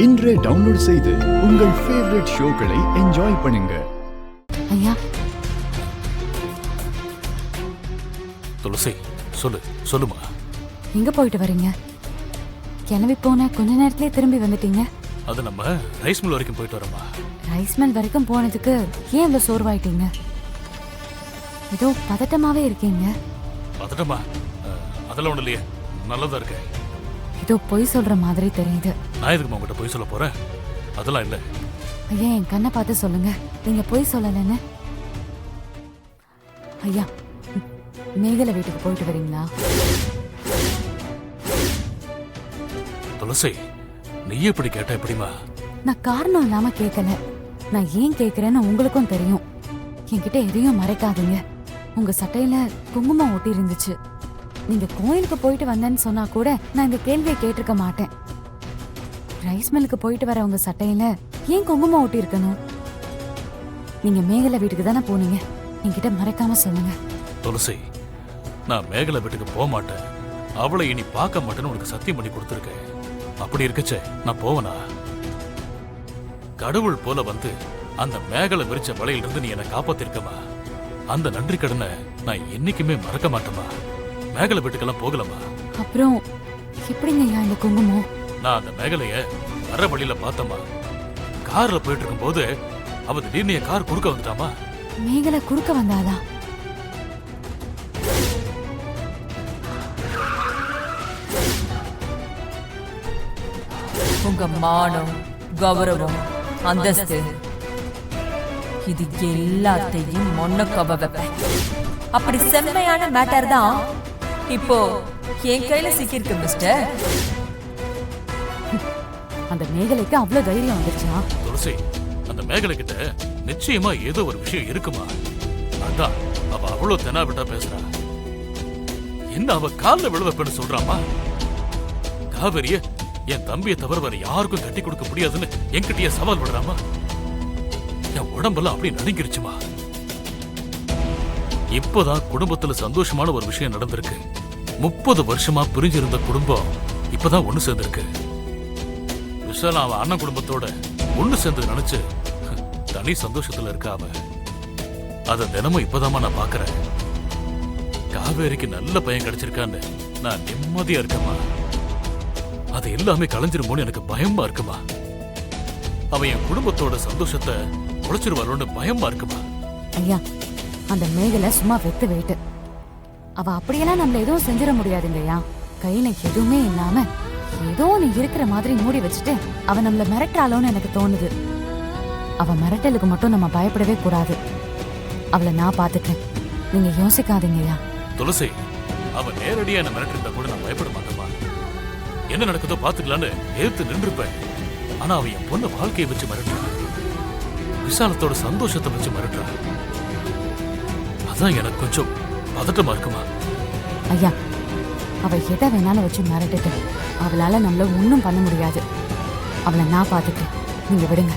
இன்றே டவுன்லோட் செய்து உங்கள் ஃபேவரட் ஷோக்களை என்ஜாய் பண்ணுங்க. ஐயா, துளசி, சொல்லுமா. எங்க போயிட்டு வரீங்க? கிளம்பி போன கொஞ்ச நேரத்திலே திரும்பி வந்துட்டீங்க. அது நம்ம ரைஸ் மில் வரைக்கும் போயிட்டு வரோமா. ரைஸ் மில் வரைக்கும் போனதுக்கு ஏன் இவ்வளவு சோர்வாயிட்டீங்க? ஏதோ பதட்டமாவே இருக்கீங்க. பதட்டமா? அதெல்லாம் ஒண்ணு இல்லையே, நல்லதா இருக்கு. ஏதோ பொய் சொல்ற மாதிரி தெரியுது. நான் எதுக்கு உங்ககிட்ட பொய் சொல்ல போறேன்? அதெல்லாம் இல்ல. ஐயா, என் கண்ணை பார்த்து சொல்லுங்க, நீங்க பொய் சொல்லலன்னு. ஐயா, மேகலை வீட்டுக்கு போயிட்டு வரீங்களா? துளசி, நீ எப்படி கேட்ட? எப்படிமா? நான் காரணம் இல்லாம கேட்கல. நான் ஏன் கேட்கிறேன்னு உங்களுக்கும் தெரியும். என்கிட்ட எதையும் மறைக்காதீங்க. உங்க சட்டையில குங்குமம் ஒட்டி இருந்துச்சு. நீங்க கோயிலுக்கு போயிட்டு வந்தேன்னு சொன்னா கூட நான் இந்த கேள்வியை கேட்டிருக்க மாட்டேன். ரைஸ் மில்லுக்கு போயிட்டு வர உங்க சட்டையில ஏன் குங்குமம் ஒட்டி இருக்கணும்? நீங்க மேகலை வீட்டுக்கு தானே போனீங்க. என்கிட்ட மறைக்காம சொல்லுங்க. துளசி, நான் மேகலை வீட்டுக்கு போக மாட்டேன். அவளை இனி பார்க்க மாட்டேன்னு உனக்கு சத்தியம் பண்ணி கொடுத்துருக்கேன். அப்படி இருக்கச்சே நான் போவனா? கடவுள் போல வந்து அந்த மேகலை விரிச்ச வலையில இருந்து நீ என்னை காப்பாத்திருக்கமா. அந்த நன்றி கடனை நான் என்னைக்குமே மறக்க மாட்டேமா. மேகலை வீட்டுக்கெல்லாம் போகலமா. அப்புறம் எப்படிங்க ஐயா இந்த குங்குமம்? நான் அந்த மேகலைய வர வழியில பார்த்தமா. கார்ல போயிட்டு இருக்கும் போது அவ திடீர்னு என் கார் குறுக்க வந்துட்டாமா. மேகலை குறுக்க வந்தாளா? உங்க மானம், கௌரவம், அந்தஸ்து இது எல்லாத்தையும் மொன்னக்கவ வைப்பேன். அப்படி செம்மையான மேட்டர் தான் இப்போ என் கையில சிக்கிருக்கு மிஸ்டர். அந்த மேகலைக்கு அவ்வளவு தைரியம் வந்துருச்சா? துளசி, அந்த மேகலை கிட்ட நிச்சயமா ஏதோ ஒரு விஷயம் இருக்குமா. அதான் அவ அவ்வளவு தெனாவிட்டா பேசுறா. என்ன அவ காலில் விழுவப்பன்னு சொல்றாமா. காவேரிய என் தம்பியை தவிர வேற யாருக்கும் கட்டி கொடுக்க முடியாதுன்னு என்கிட்டயே சவால் விடுறாமா. என் உடம்பெல்லாம் அப்படி நடுங்கிருச்சுமா. இப்போதான் குடும்பத்துல சந்தோஷமான ஒரு விஷயம் நடந்திருக்கு. 30 வருஷமா பிரிஞ்சிருந்த குடும்பம் இப்பதான் ஒண்ணு சேர்ந்திருக்கு. விஷாலா அவன் அண்ணன் குடும்பத்தோட ஒண்ணு சேர்ந்து நினைச்சு தனி சந்தோஷத்துல இருக்க. அவ அத தினமும் இப்பதாமா நான் பாக்குறேன். காவேரிக்கு நல்ல பையன் கிடைச்சிருக்கான்னு நான் நிம்மதியா இருக்கமா. அது எல்லாமே கலைஞ்சிருமோன்னு எனக்கு பயமா இருக்குமா. அவன் என் குடும்பத்தோட சந்தோஷத்தை உழைச்சிருவாளோன்னு பயமா இருக்குமா. ஐயா, அந்த மேகலை சும்மா வெத்து வெயிட்டு. அவ அப்படியெல்லாம் நம்மள எதுவும் செஞ்சிட முடியாதுங்கய்யா. கையில எதுவுமே இல்லாம ஏதோ நீ இருக்கிற மாதிரி மூடி வச்சுட்டு அவ நம்மள மிரட்டாளோன்னு எனக்கு தோணுது. அவ மிரட்டலுக்கு மட்டும் நம்ம பயப்படவே கூடாது. அவளை நான் பாத்துக்கிறேன், நீங்க யோசிக்காதீங்கய்யா. துளசி, அவ நேரடியா என்ன மிரட்டிருந்தா கூட நான் பயப்பட மாட்டேமா. என்ன நடக்குதோ பாத்துக்கலான்னு ஏத்து நின்றுப்பேன். ஆனா அவ என் பொண்ணு வாழ்க்கையை வச்சு மிரட்டுறா. விசாலத்தோட சந்தோஷத்தை வச்சு மிரட்டுறா. அதான் எனக்கு கொஞ்சம் பதட்டமா இருக்குமா. ஐயா, அவ எதை வேணாலும் வச்சு மிரட்டுட்டு அவளால நம்மள ஒன்னும் பண்ண முடியாது. அவளை நான் பாத்துக்கிறேன், நீங்க விடுங்க.